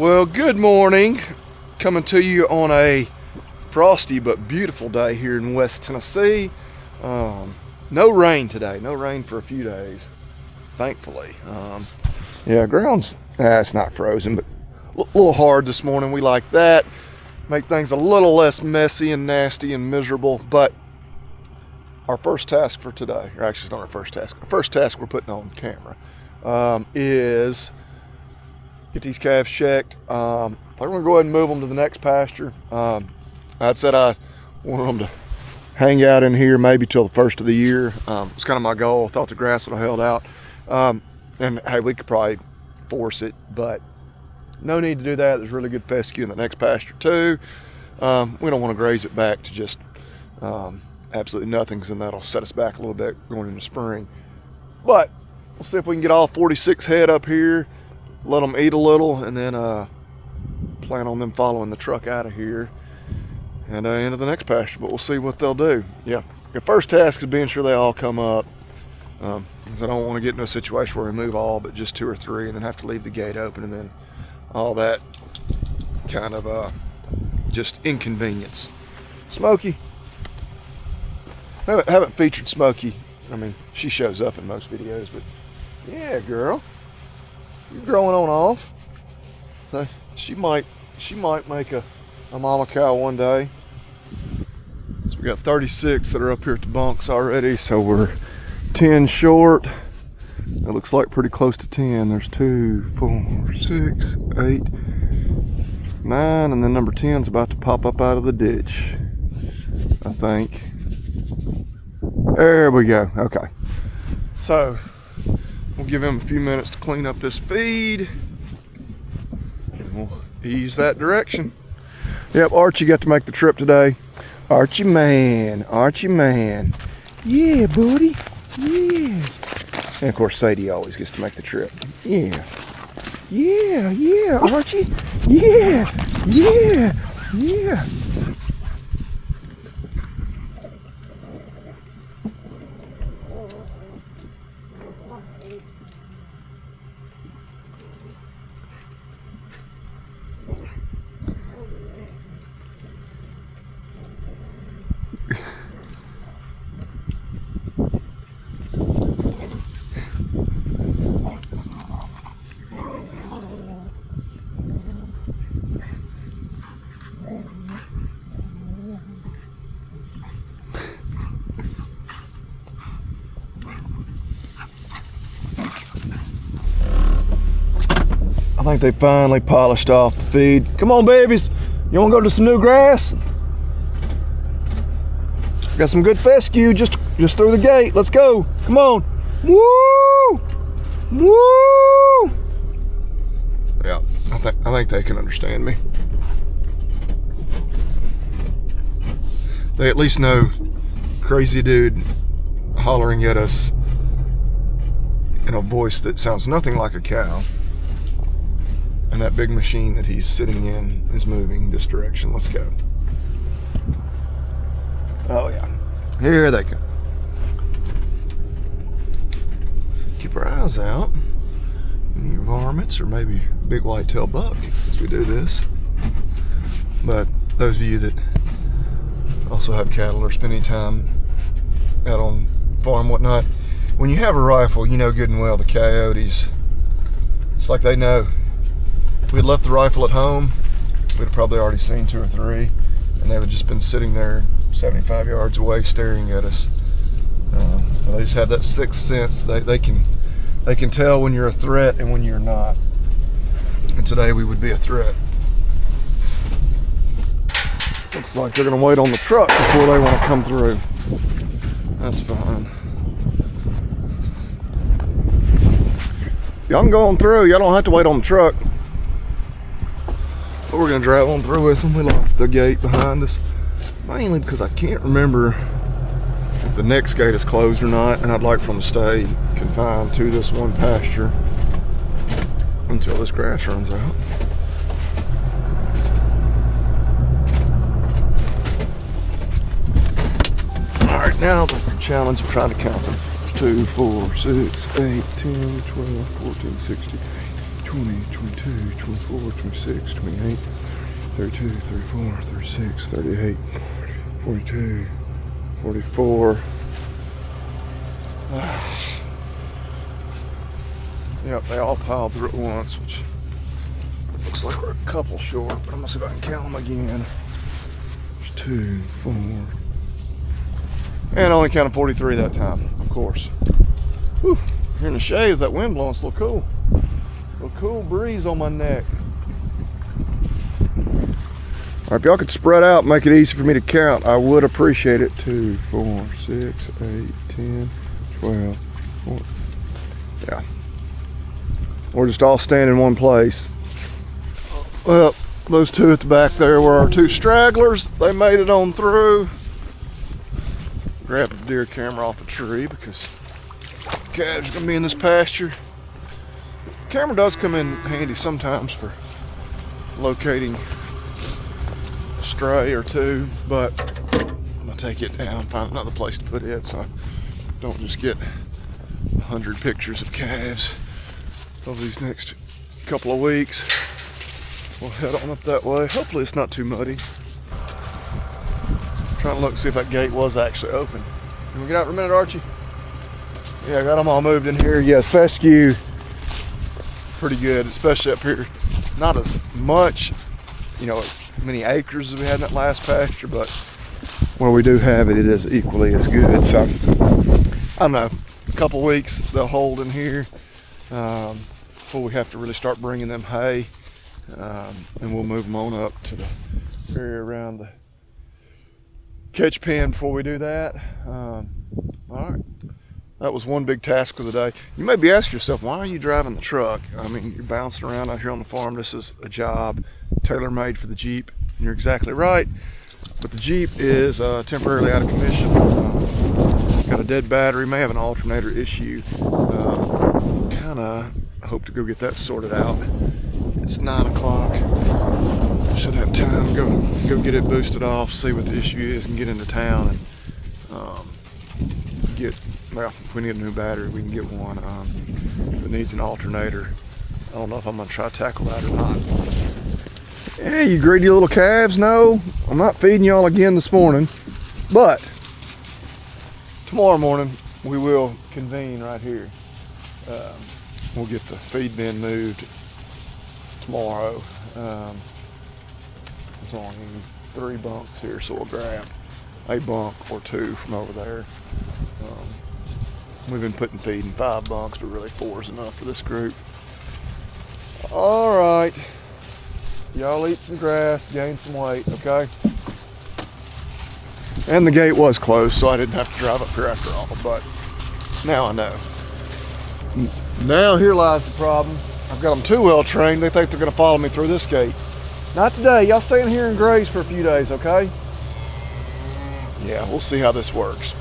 Well, good morning. Coming to you on a frosty but beautiful day here in West Tennessee. No rain today. No rain for a few days, thankfully. Ground's it's not frozen, but a little hard this morning. We like that. Make things a little less messy and nasty and miserable. But our first task for today, or actually it's not our first task. Our first task we're putting on camera is get these calves checked. I'm going to go ahead and move them to the next pasture. I'd said I wanted them to hang out in here maybe till the first of the year. It's kind of my goal. I thought the grass would have held out. And hey, we could probably force it, but no need to do that. There's really good fescue in the next pasture too. We don't want to graze it back to just absolutely nothing, because then that'll set us back a little bit going into spring. But we'll see if we can get all 46 head up here, let them eat a little, and then plan on them following the truck out of here and into the next pasture. But we'll see what they'll do. Yeah, your first task is being sure they all come up, because I don't want to get into a situation where we move all but just 2 or 3 and then have to leave the gate open, and then all that kind of just inconvenience. Smokey. Haven't featured Smokey. I mean, she shows up in most videos, but yeah, girl, you're growing on off. So she might make a mama cow one day. So we got 36 that are up here at the bunks already, so we're 10 short. It looks like pretty close to 10. There's 2, 4, 6, 8, 9, and then number 10's about to pop up out of the ditch, I think. There we go. Okay. So we'll give him a few minutes to clean up this feed, and we'll ease that direction. Yep, Archie got to make the trip today. Archie man. Yeah, buddy. Yeah. And of course, Sadie always gets to make the trip. Yeah, Archie. Yeah. I think they finally polished off the feed. Come on, babies. You want to go to some new grass? Got some good fescue just through the gate. Let's go. Come on. Woo! Yeah, I think they can understand me. They at least know crazy dude hollering at us in a voice that sounds nothing like a cow. And that big machine that he's sitting in is moving this direction. Let's go. Oh yeah, here they come. Keep our eyes out. Any varmints or maybe big whitetail buck as we do this. But those of you that also have cattle or spending time out on farm, whatnot, when you have a rifle, you know good and well the coyotes, it's like they know. If we had left the rifle at home, we'd have probably already seen 2 or 3, and they would have just been sitting there 75 yards away staring at us. They just have that sixth sense. They can tell when you're a threat and when you're not. And today we would be a threat. Looks like they're gonna wait on the truck before they want to come through. That's fine. Y'all can go on through. Y'all don't have to wait on the truck. But we're gonna drive on through with them. We locked the gate behind us, mainly because I can't remember if the next gate is closed or not, and I'd like for them to stay confined to this one pasture until this grass runs out. All right, now the challenge of trying to count them. 2, 4, 6, 8, 10, 12, 14, 16, 20, 20, 22, 24, 26, 28, 32, 34, 36, 38, 42, 44. Yep, they all piled through at once, which looks like we're a couple short, but I'm gonna see if I can count them again. There's 2, 4, and I only counted 43 that time, of course. Whew, here in the shade with that wind blowing, it's a little cool. A little cool breeze on my neck. All right, if y'all could spread out and make it easy for me to count, I would appreciate it. 2, 4, 6, 8, 10, 12, 14. Yeah. We're just all standing in one place. Well, those two at the back there were our two stragglers. They made it on through. Grabbed the deer camera off a tree because calves are gonna be in this pasture. The camera does come in handy sometimes for locating a stray or two, but I'm gonna take it down, find another place to put it so I don't just get 100 pictures of calves over these next couple of weeks. We'll head on up that way. Hopefully it's not too muddy. I'm trying to look and see if that gate was actually open. Can we get out for a minute, Archie? Yeah, I got them all moved in here. Yeah, fescue, pretty good, especially up here. Not as much, you know, many acres as we had in that last pasture, but where we do have it, it is equally as good. So, I don't know, a couple weeks they'll hold in here before we have to really start bringing them hay. And we'll move them on up to the area around the catch pen before we do that. All right, that was one big task of the day. You may be asking yourself, why are you driving the truck? I mean, you're bouncing around out here on the farm. This is a job tailor-made for the Jeep, and you're exactly right. But the Jeep is temporarily out of commission. Got a dead battery, may have an alternator issue. Kinda hope to go get that sorted out. It's 9 o'clock. Should have time to go get it boosted off, see what the issue is, and get into town and well, if we need a new battery, we can get one. If it needs an alternator, I don't know if I'm gonna try to tackle that or not. Hey, you greedy little calves, no, I'm not feeding y'all again this morning, but tomorrow morning we will convene right here. We'll get the feed bin moved tomorrow. There's only 3 bunks here, so we'll grab a bunk or 2 from over there. We've been putting feed in 5 bunks, but really 4 is enough for this group. All right, y'all eat some grass, gain some weight, okay? And the gate was closed, so I didn't have to drive up here after all, but now I know. Now here lies the problem. I've got them too well trained. They think they're gonna follow me through this gate. Not today. Y'all stay in here and graze for a few days, okay? Yeah, we'll see how this works.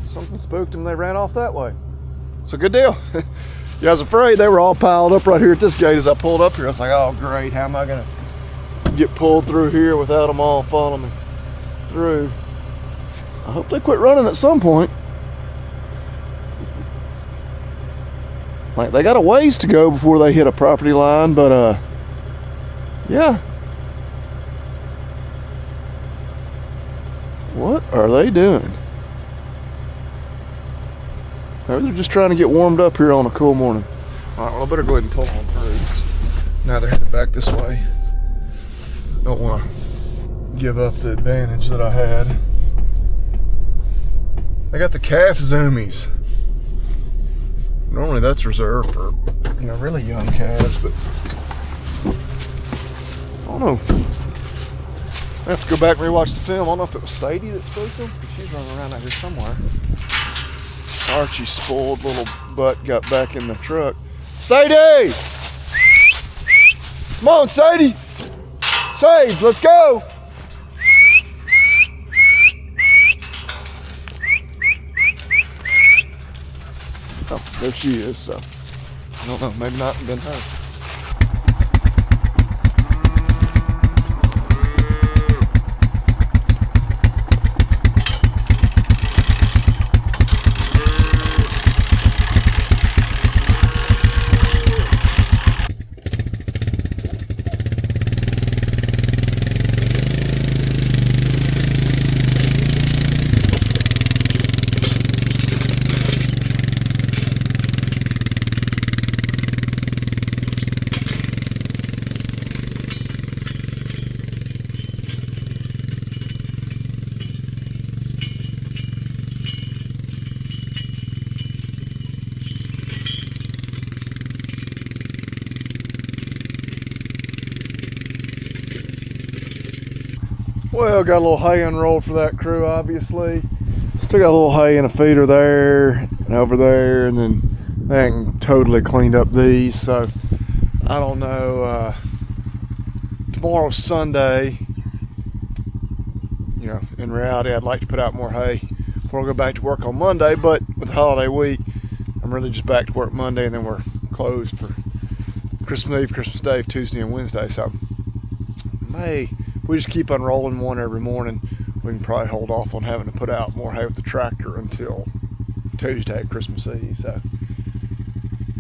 Something spooked them. They ran off that way. It's a good deal. Yeah, I was afraid they were all piled up right here at this gate as I pulled up here. I was like, oh great, how am I gonna get pulled through here without them all following me through? I hope they quit running at some point. Like, they got a ways to go before they hit a property line, but yeah. What are they doing? Maybe they're just trying to get warmed up here on a cool morning. All right, well, I better go ahead and pull on through. Now they're headed back this way. Don't want to give up the advantage that I had. I got the calf zoomies. Normally that's reserved for, you know, really young calves, but I don't know. I have to go back and rewatch the film. I don't know if it was Sadie that spoke them. She's running around out here somewhere. Archie's spoiled little butt got back in the truck. Sadie! Come on, Sadie! Sage, let's go! Oh, there she is, so I don't know, maybe not been her. Well, got a little hay unrolled for that crew, obviously. Still got a little hay in a feeder there and over there, and then they ain't totally cleaned up these, so I don't know. Tomorrow's Sunday. You know, in reality, I'd like to put out more hay before I go back to work on Monday, but with the holiday week, I'm really just back to work Monday, and then we're closed for Christmas Eve, Christmas Day, Tuesday, and Wednesday. So, if we just keep unrolling one every morning, we can probably hold off on having to put out more hay with the tractor until Tuesday, Christmas Eve. So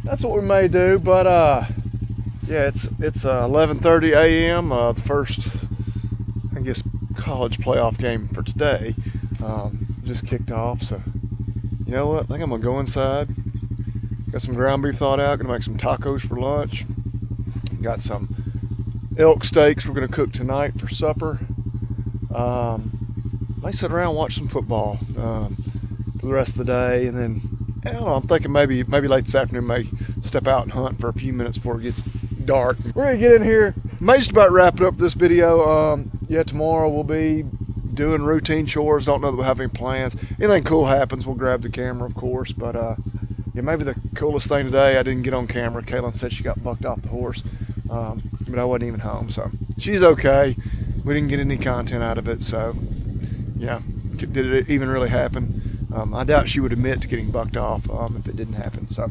that's what we may do. But yeah, it's 11:30 a.m. The first, I guess, college playoff game for today just kicked off. So you know what? I think I'm gonna go inside. Got some ground beef thawed out. Gonna make some tacos for lunch. Got some elk steaks we're gonna cook tonight for supper. Might sit around and watch some football for the rest of the day, and then I don't know, I'm thinking maybe late this afternoon, may step out and hunt for a few minutes before it gets dark. We're gonna get in here. May just about wrap it up this video. Yeah, tomorrow we'll be doing routine chores. Don't know that we'll have any plans. Anything cool happens, we'll grab the camera, of course. But yeah, maybe the coolest thing today, I didn't get on camera. Kaylin said she got bucked off the horse, but I wasn't even home, so she's okay. We didn't get any content out of it, so yeah. Did it even really happen? I doubt she would admit to getting bucked off if it didn't happen. So,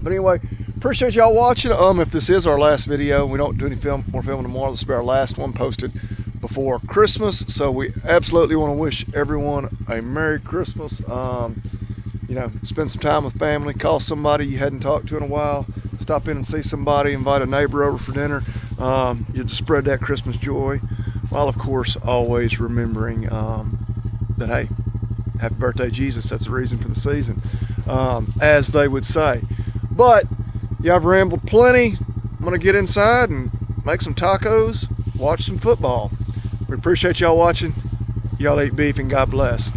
but anyway, appreciate y'all watching. If this is our last video, we don't do any more filming tomorrow. This will be our last one posted before Christmas. So we absolutely want to wish everyone a Merry Christmas. You know, spend some time with family. Call somebody you hadn't talked to in a while. Stop in and see somebody. Invite a neighbor over for dinner. You just spread that Christmas joy, while of course always remembering that, hey, happy birthday, Jesus. That's the reason for the season, as they would say. But yeah, I've rambled plenty. I'm gonna get inside and make some tacos, watch some football. We appreciate y'all watching. Y'all eat beef and God bless.